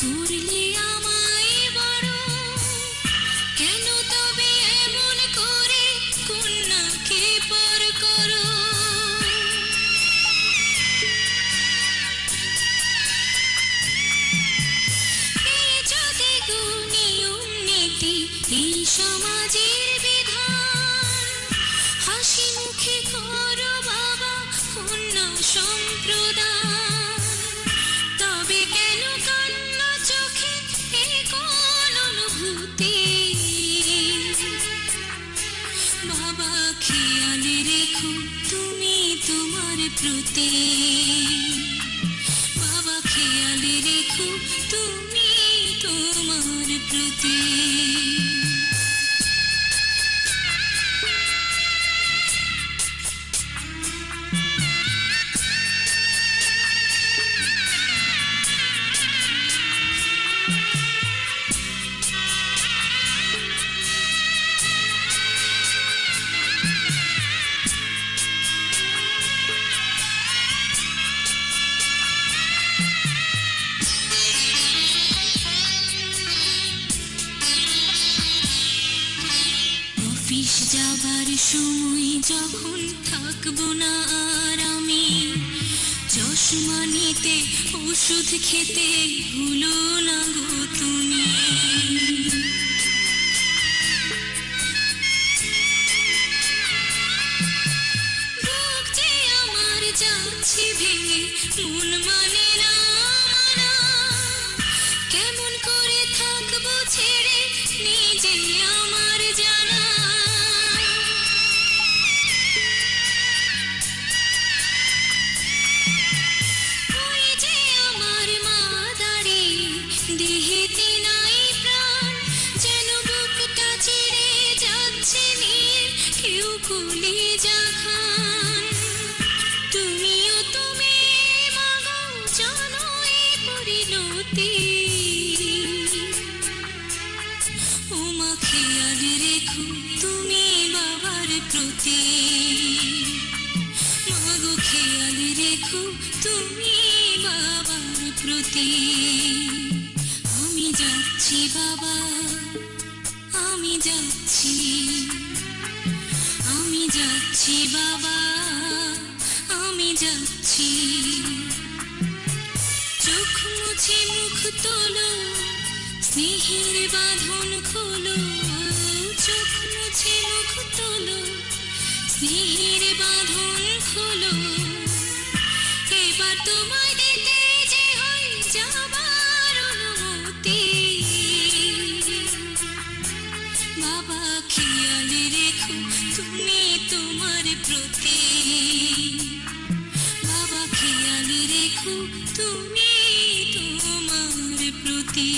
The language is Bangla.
করলে আমায় বড়, কেন তবে এমন করে কন্যাকে পর করো? এই যদি নিয়ম নীতি, এই সমাজের বিধান, হাসি মুখে করো বাবা কন্যা সম্প্রদান। তবে কেন কান্না চোখে এ কোন অনুভূতি? বাবা খেয়ালে রেখো তুমি তোমার প্রতি, বাবা খেয়ালে রেখো তুমি তোমার প্রতি। অফিস যাবার সময় যখন থাকবো না আর আমি, চশমা নিতে ওষুধ খেতে ভুলো না গো তুমি। বুক যে আমার যাচ্ছে ভেঙে, মন মানে না মানা, কেমন করে থাকবো ছেড়ে নিজে আমার জানা। ওই যে আমার মা দাঁড়িয়ে, দেহেতে নাই প্রাণ, যেন বুকটা ছেড়ে যাচ্ছে নিয়ে কেউ কলিজা খান। তুমিও তুমি মাগো জানো এই পরিণতি, ও মা খেয়াল রেখো তুমি বাবার প্রতি, মাগো খেয়াল রেখো তুমি বাবার প্রতি। আমি যাচ্ছি বাবা, আমি যাচ্ছি, আমি যাচ্ছি বাবা, আমি যাচ্ছি। চোখ মুছে মুখ তোলো, স্নেহের বাঁধন খোলো, চোখ মুছে মুখ তোলো, স্নেহের বাঁধন খোলো। এবার তোমায় দিতে যে হয় যাবার অনুমতি, বাবা খেয়াল রেখো তুমি তোমার প্রতি, বাবা খেয়াল রেখো তুমি তোমার প্রতি।